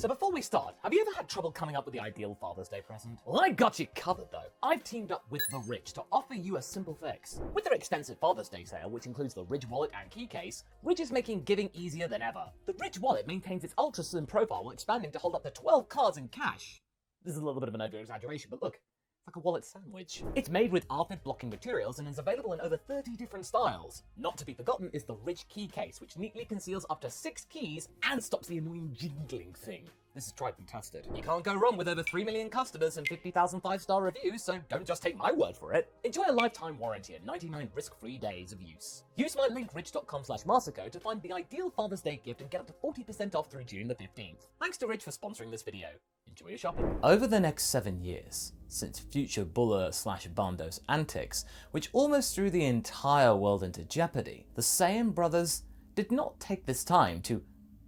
So before we start, have you ever had trouble coming up with the ideal Father's Day present? Well, I got you covered though. I've teamed up with The Ridge to offer you a simple fix. With their extensive Father's Day sale, which includes the Ridge wallet and key case, Ridge is making giving easier than ever. The Ridge wallet maintains its ultra slim profile while expanding to hold up to 12 cards in cash. This is a little bit of an over-exaggeration, but look. It's like a wallet sandwich. It's made with ARPANET blocking materials and is available in over 30 different styles. Not to be forgotten is the Ridge key case, which neatly conceals up to 6 keys and stops the annoying jingling thing. This is tried and tested. You can't go wrong with over 3 million customers and 50,000 5-star reviews, so don't just take my word for it. Enjoy a lifetime warranty and 99 risk-free days of use. Use my link ridge.com/Masako to find the ideal Father's Day gift and get up to 40% off through June the 15th. Thanks to Ridge for sponsoring this video. Enjoy your shopping. Over the next 7 years, since future Buller/Bando's antics, which almost threw the entire world into jeopardy, the Saiyan brothers did not take this time to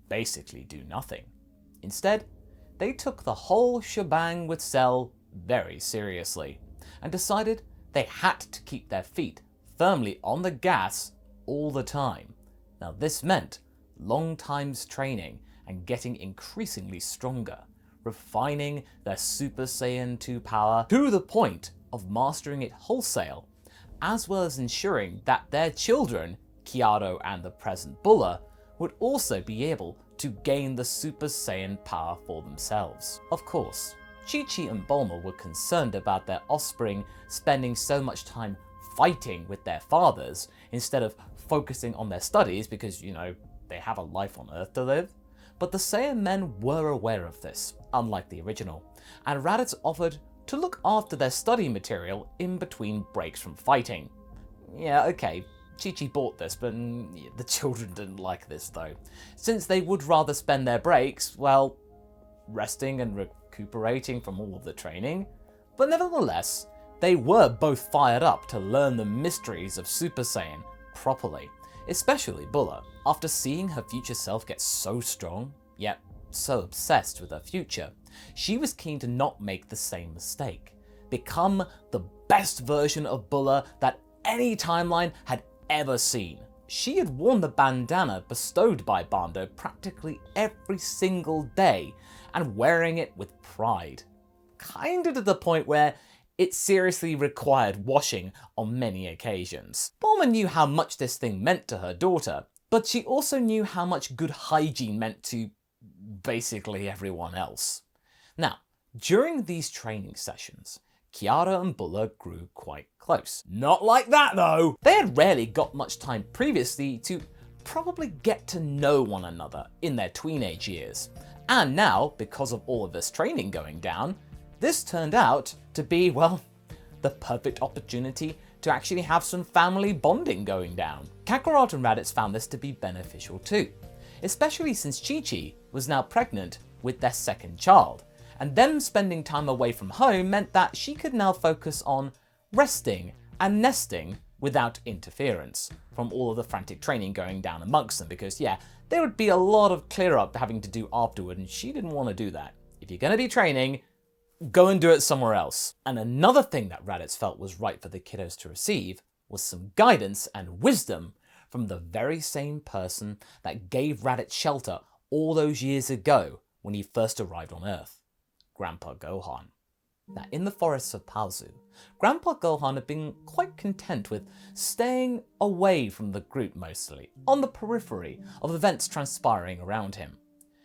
basically do nothing. Instead, they took the whole shebang with Cell very seriously, and decided they had to keep their feet firmly on the gas all the time. Now this meant long times training and getting increasingly stronger, refining their Super Saiyan 2 power to the point of mastering it wholesale, as well as ensuring that their children, Kiaro and the present Buller, would also be able to gain the Super Saiyan power for themselves. Of course, Chi-Chi and Bulma were concerned about their offspring spending so much time fighting with their fathers instead of focusing on their studies because, you know, they have a life on Earth to live. But the Saiyan men were aware of this, unlike the original, and Raditz offered to look after their study material in between breaks from fighting. Yeah, okay, Chi-Chi bought this, but the children didn't like this though, since they would rather spend their breaks, well, resting and recuperating from all of the training. But nevertheless, they were both fired up to learn the mysteries of Super Saiyan properly, especially Buller. After seeing her future self get so strong, yet so obsessed with her future, she was keen to not make the same mistake. Become the best version of Buller that any timeline had ever seen. She had worn the bandana bestowed by Bando practically every single day and wearing it with pride. Kinda to the point where it seriously required washing on many occasions. Bulma knew how much this thing meant to her daughter, but she also knew how much good hygiene meant to basically everyone else. Now, during these training sessions, Kiara and Buller grew quite close. Not like that though! They had rarely got much time previously to probably get to know one another in their tweenage years. And now, because of all of this training going down, this turned out to be, well, the perfect opportunity to actually have some family bonding going down. Kakarot and Raditz found this to be beneficial too, especially since Chi-Chi was now pregnant with their second child, and them spending time away from home meant that she could now focus on resting and nesting without interference from all of the frantic training going down amongst them, because yeah, there would be a lot of clear up having to do afterward, and she didn't want to do that. If you're going to be training, go and do it somewhere else. And another thing that Raditz felt was right for the kiddos to receive was some guidance and wisdom from the very same person that gave Raditz shelter all those years ago when he first arrived on Earth, Grandpa Gohan. Now, in the forests of Paozu, Grandpa Gohan had been quite content with staying away from the group mostly, on the periphery of events transpiring around him.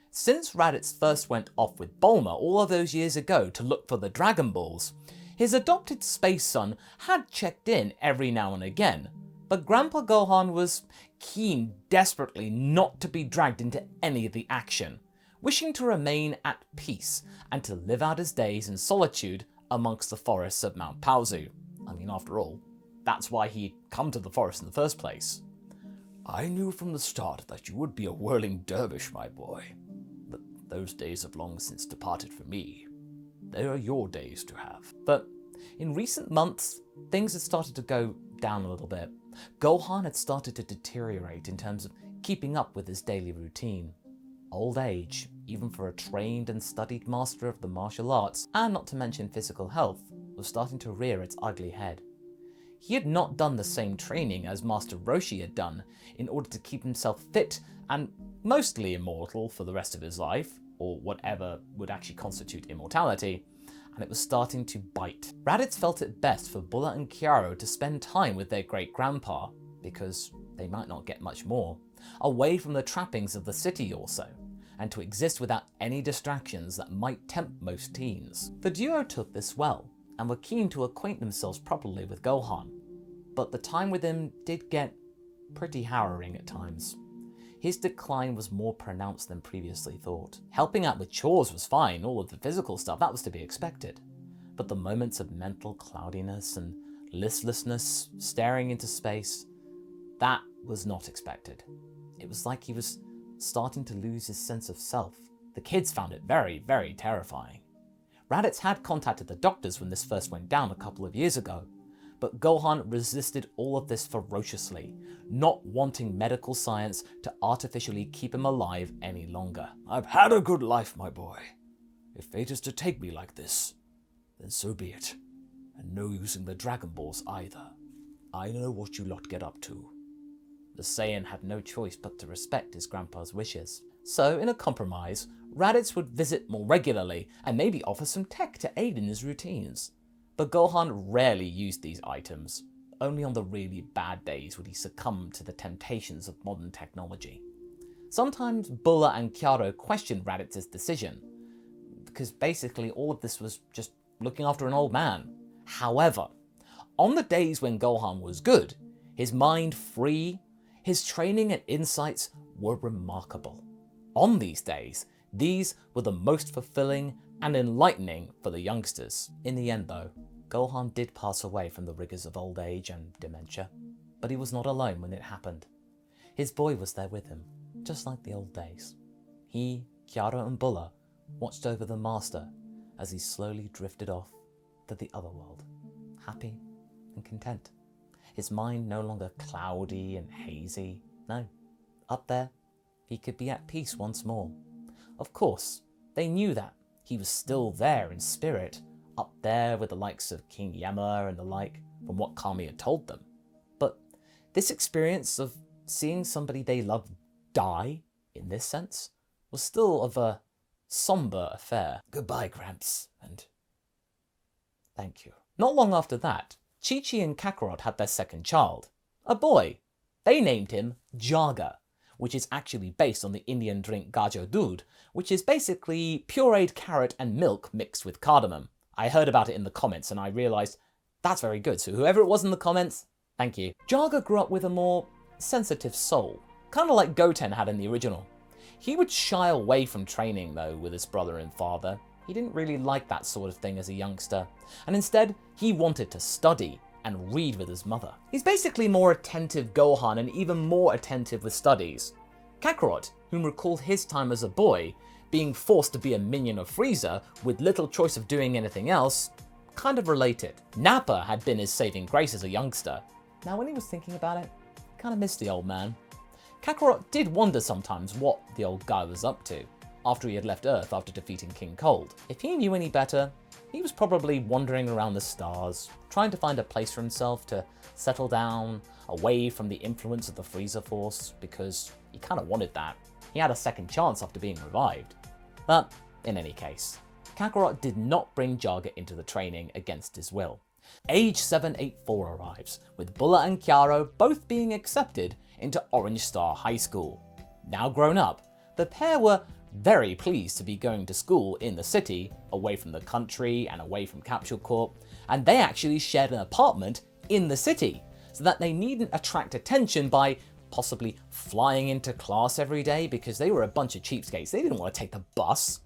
Since Raditz first went off with Bulma all of those years ago to look for the Dragon Balls, his adopted space son had checked in every now and again, but Grandpa Gohan was keen desperately not to be dragged into any of the action, wishing to remain at peace and to live out his days in solitude amongst the forests of Mount Paozu. I mean, after all, that's why he'd come to the forest in the first place. I knew from the start that you would be a whirling dervish, my boy. But those days have long since departed for me. They are your days to have. But in recent months, things had started to go down a little bit. Gohan had started to deteriorate in terms of keeping up with his daily routine. Old age, even for a trained and studied master of the martial arts, and not to mention physical health, was starting to rear its ugly head. He had not done the same training as Master Roshi had done in order to keep himself fit and mostly immortal for the rest of his life. or whatever would actually constitute immortality, and it was starting to bite. Raditz felt it best for Buller and Chiaro to spend time with their great-grandpa, because they might not get much more, away from the trappings of the city also, and to exist without any distractions that might tempt most teens. The duo took this well, and were keen to acquaint themselves properly with Gohan, but the time with him did get pretty harrowing at times. His decline was more pronounced than previously thought. Helping out with chores was fine, all of the physical stuff, that was to be expected. But the moments of mental cloudiness and listlessness, staring into space, that was not expected. It was like he was starting to lose his sense of self. The kids found it very, very terrifying. Raditz had contacted the doctors when this first went down a couple of years ago, but Gohan resisted all of this ferociously, not wanting medical science to artificially keep him alive any longer. I've had a good life, my boy. If fate is to take me like this, then so be it. And no using the Dragon Balls either. I know what you lot get up to. The Saiyan had no choice but to respect his grandpa's wishes. So, in a compromise, Raditz would visit more regularly and maybe offer some tech to aid in his routines. But Gohan rarely used these items. Only on the really bad days would he succumb to the temptations of modern technology. Sometimes Buller and Chiaro questioned Raditz's decision, because basically all of this was just looking after an old man. However, on the days when Gohan was good, his mind free, his training and insights were remarkable. On these days, these were the most fulfilling and enlightening for the youngsters. In the end though, Gohan did pass away from the rigors of old age and dementia, but he was not alone when it happened. His boy was there with him, just like the old days. He, Chiaro and Buller watched over the master as he slowly drifted off to the other world, happy and content. His mind no longer cloudy and hazy. No, up there, he could be at peace once more. Of course, they knew that. He was still there in spirit, up there with the likes of King Yama and the like, from what Kami had told them. But this experience of seeing somebody they loved die, in this sense, was still of a somber affair. Goodbye, Gramps, and thank you. Not long after that, Chi-Chi and Kakarot had their second child, a boy. They named him Jaga, which is actually based on the Indian drink Gajo Doodh, which is basically pureed carrot and milk mixed with cardamom. I heard about it in the comments and I realised that's very good, so whoever it was in the comments, thank you. Jaga grew up with a more sensitive soul, kind of like Goten had in the original. He would shy away from training though with his brother and father. He didn't really like that sort of thing as a youngster, and instead he wanted to study and read with his mother. He's basically more attentive Gohan and even more attentive with studies. Kakarot, whom recalled his time as a boy, being forced to be a minion of Freeza with little choice of doing anything else, kind of related. Nappa had been his saving grace as a youngster. Now when he was thinking about it, he kind of missed the old man. Kakarot did wonder sometimes what the old guy was up to after he had left Earth after defeating King Cold. If he knew any better, he was probably wandering around the stars, trying to find a place for himself to settle down, away from the influence of the Freezer Force, because he kind of wanted that. He had a second chance after being revived. But, in any case, Kakarot did not bring Jaga into the training against his will. Age 784 arrives, with Buller and Chiaro both being accepted into Orange Star High School. Now grown up, the pair were very pleased to be going to school in the city, away from the country and away from Capsule Corp, and they actually shared an apartment in the city, so that they needn't attract attention by possibly flying into class every day, because they were a bunch of cheapskates. They didn't want to take the bus.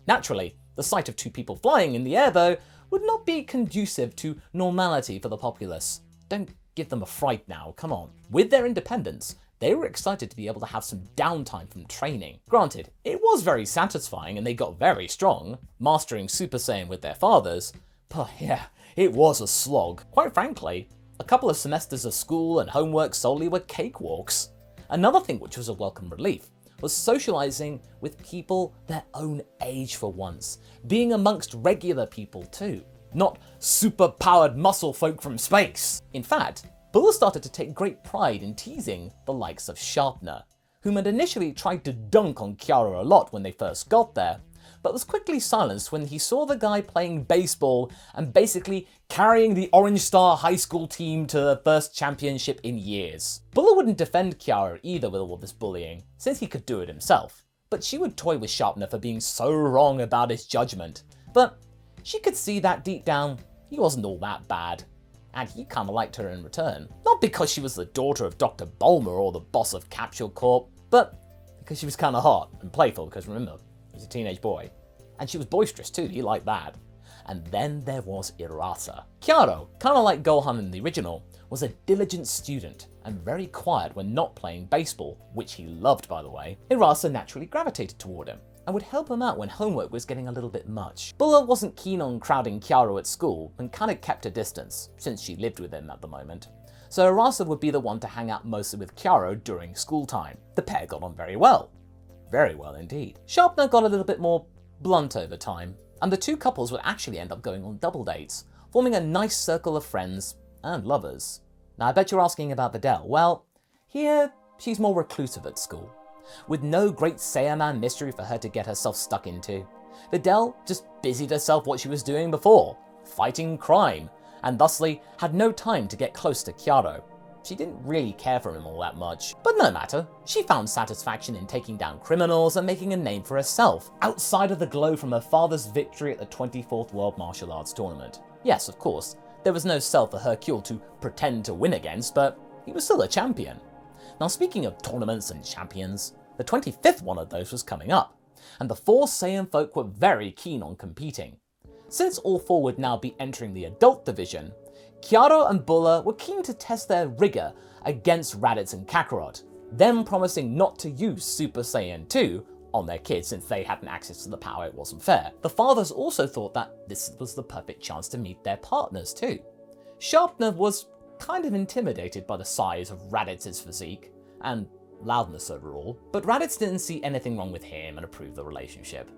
Naturally, the sight of two people flying in the air, though, would not be conducive to normality for the populace. Don't give them a fright now, come on. With their independence, they were excited to be able to have some downtime from training. Granted, it was very satisfying and they got very strong, mastering Super Saiyan with their fathers, but yeah, it was a slog. Quite frankly, a couple of semesters of school and homework solely were cakewalks. Another thing which was a welcome relief was socializing with people their own age for once, being amongst regular people too, not super-powered muscle folk from space. In fact, Buller started to take great pride in teasing the likes of Sharpner, whom had initially tried to dunk on Kiara a lot when they first got there, but was quickly silenced when he saw the guy playing baseball and basically carrying the Orange Star high school team to the first championship in years. Buller wouldn't defend Kiara either with all this bullying, since he could do it himself, but she would toy with Sharpner for being so wrong about his judgment. But she could see that deep down, he wasn't all that bad, and he kinda liked her in return. Not because she was the daughter of Dr. Bulmer or the boss of Capsule Corp, but because she was kinda hot and playful, because remember, he was a teenage boy. And she was boisterous too, he liked that. And then there was Irasa. Kiaro, kinda like Gohan in the original, was a diligent student and very quiet when not playing baseball, which he loved by the way. Irasa naturally gravitated toward him and would help him out when homework was getting a little bit much. Buller wasn't keen on crowding Kiaro at school and kinda kept a distance, since she lived with him at the moment. So Irasa would be the one to hang out mostly with Kiaro during school time. The pair got on very well. Very well indeed. Sharpner got a little bit more blunt over time, and the two couples would actually end up going on double dates, forming a nice circle of friends and lovers. Now I bet you're asking about Videl. Well, here she's more reclusive at school, with no great Saiyaman mystery for her to get herself stuck into. Videl just busied herself what she was doing before, fighting crime, and thusly had no time to get close to Kiaro. She didn't really care for him all that much, but no matter. She found satisfaction in taking down criminals and making a name for herself, outside of the glow from her father's victory at the 24th World Martial Arts Tournament. Yes, of course, there was no self for Hercule to pretend to win against, but he was still a champion. Now speaking of tournaments and champions, the 25th one of those was coming up, and the four Saiyan folk were very keen on competing. Since all four would now be entering the adult division, Kiaro and Buller were keen to test their rigor against Raditz and Kakarot, them promising not to use Super Saiyan 2 on their kids since they hadn't access to the power. It wasn't fair. The fathers also thought that this was the perfect chance to meet their partners too. Sharpner was kind of intimidated by the size of Raditz's physique and loudness overall, but Raditz didn't see anything wrong with him and approved the relationship.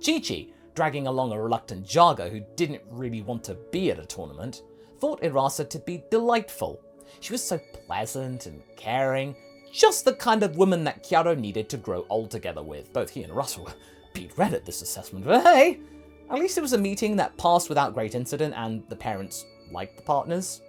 Chi-Chi, dragging along a reluctant Jago who didn't really want to be at a tournament, thought Irasa to be delightful. She was so pleasant and caring, just the kind of woman that Kiaro needed to grow old together with. Both he and Irasa were beat red at this assessment, but hey, at least it was a meeting that passed without great incident and the parents liked the partners.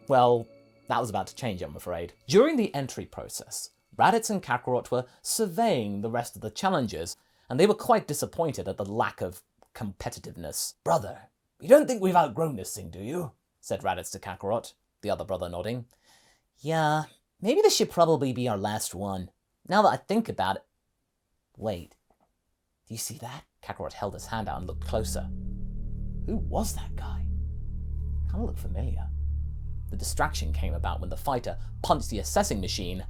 Well, that was about to change, I'm afraid. During the entry process, Raditz and Kakarot were surveying the rest of the challengers, and they were quite disappointed at the lack of competitiveness. Brother, you don't think we've outgrown this thing, do you? Said Raditz to Kakarot, the other brother nodding. Yeah, maybe this should probably be our last one. Now that I think about it. Wait, do you see that? Kakarot held his hand out and looked closer. Who was that guy? Kinda looked familiar. The distraction came about when the fighter punched the assessing machine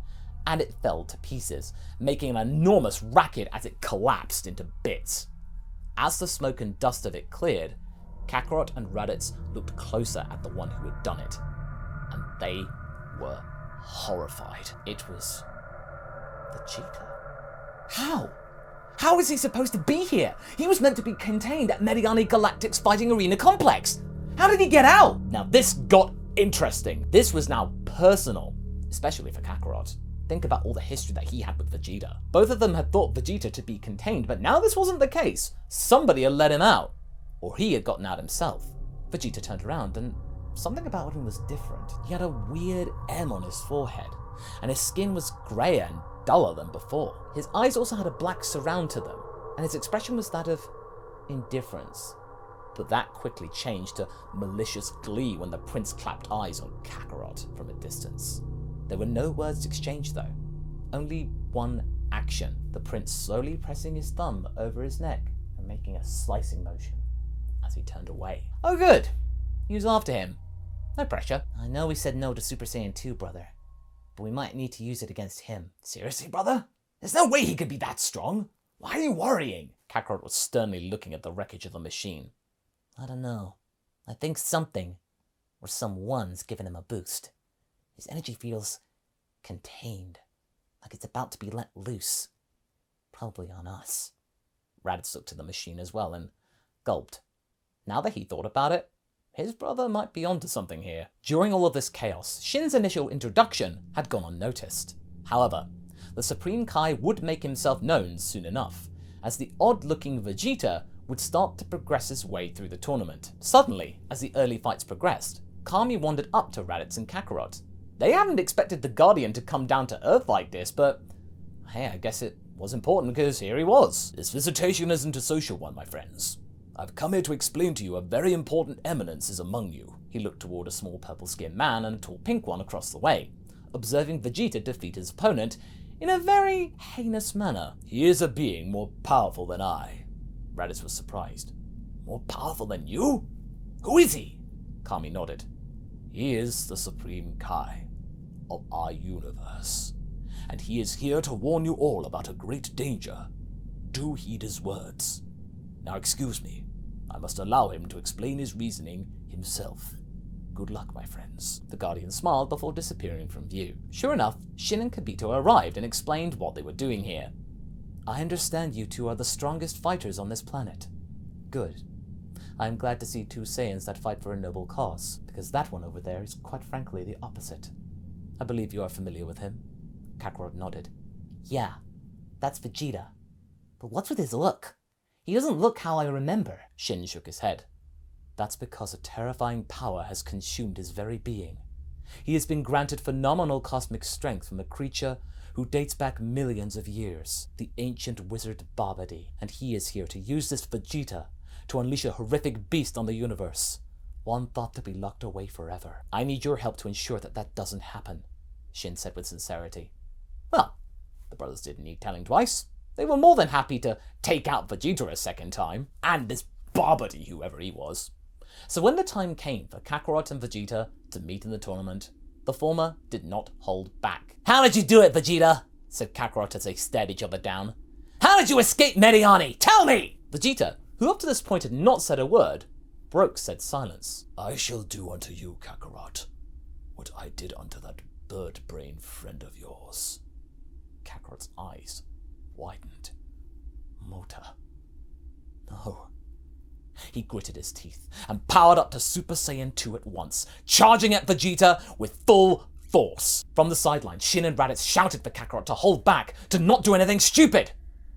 and it fell to pieces, making an enormous racket as it collapsed into bits. As the smoke and dust of it cleared, Kakarot and Raditz looked closer at the one who had done it, and they were horrified. It was Vegeta. How? How is he supposed to be here? He was meant to be contained at Mediani Galactic's Fighting Arena Complex. How did he get out? Now this got interesting. This was now personal, especially for Kakarot. Think about all the history that he had with Vegeta. Both of them had thought Vegeta to be contained, but now this wasn't the case. Somebody had let him out. Or he had gotten out himself. Vegeta turned around and something about him was different. He had a weird M on his forehead, and his skin was greyer and duller than before. His eyes also had a black surround to them, and his expression was that of indifference. But that quickly changed to malicious glee when the prince clapped eyes on Kakarot from a distance. There were no words exchanged though, only one action, the prince slowly pressing his thumb over his neck and making a slicing motion as he turned away. Oh good, he was after him. No pressure. I know we said no to Super Saiyan 2, brother, but we might need to use it against him. Seriously, brother? There's no way he could be that strong. Why are you worrying? Kakarot was sternly looking at the wreckage of the machine. I don't know. I think something, or someone's given him a boost. His energy feels contained, like it's about to be let loose. Probably on us. Raditz looked at the machine as well and gulped. Now that he thought about it, his brother might be onto something here. During all of this chaos, Shin's initial introduction had gone unnoticed. However, the Supreme Kai would make himself known soon enough, as the odd-looking Vegeta would start to progress his way through the tournament. Suddenly, as the early fights progressed, Kami wandered up to Raditz and Kakarot. They hadn't expected the Guardian to come down to Earth like this, but hey, I guess it was important because here he was. This visitation isn't a social one, my friends. I've come here to explain to you a very important eminence is among you. He looked toward a small purple-skinned man and a tall pink one across the way, observing Vegeta defeat his opponent in a very heinous manner. He is a being more powerful than I. Raditz was surprised. More powerful than you? Who is he? Kami nodded. He is the Supreme Kai of our universe, and he is here to warn you all about a great danger. Do heed his words. Now excuse me, I must allow him to explain his reasoning himself. Good luck, my friends. The Guardian smiled before disappearing from view. Sure enough, Shin and Kibito arrived and explained what they were doing here. I understand you two are the strongest fighters on this planet. Good. I am glad to see two Saiyans that fight for a noble cause, because that one over there is quite frankly the opposite. I believe you are familiar with him. Kakarot nodded. Yeah, that's Vegeta. But what's with his look? He doesn't look how I remember. Shin shook his head. That's because a terrifying power has consumed his very being. He has been granted phenomenal cosmic strength from a creature who dates back millions of years, the ancient wizard Babidi, and he is here to use this Vegeta to unleash a horrific beast on the universe, one thought to be locked away forever. I need your help to ensure that that doesn't happen, Shin said with sincerity. Well, the brothers didn't need telling twice. They were more than happy to take out Vegeta a second time, and this Babidi, whoever he was. So when the time came for Kakarot and Vegeta to meet in the tournament, the former did not hold back. How did you do it, Vegeta? Said Kakarot as they stared each other down. How did you escape Mediani? Tell me! Vegeta, who up to this point had not said a word, broke said silence. I shall do unto you, Kakarot, what I did unto that bird-brain friend of yours. Kakarot's eyes widened. Mota. No. He gritted his teeth and powered up to Super Saiyan 2 at once, charging at Vegeta with full force. From the sidelines, Shin and Raditz shouted for Kakarot to hold back, to not do anything stupid.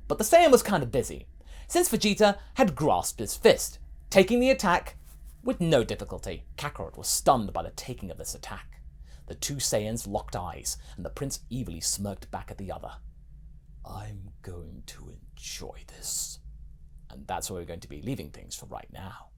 But the Saiyan was kind of busy, since Vegeta had grasped his fist, taking the attack with no difficulty. Kakarot was stunned by the taking of this attack. The two Saiyans locked eyes, and the prince evilly smirked back at the other. I'm going to enjoy this. And that's where we're going to be leaving things for right now.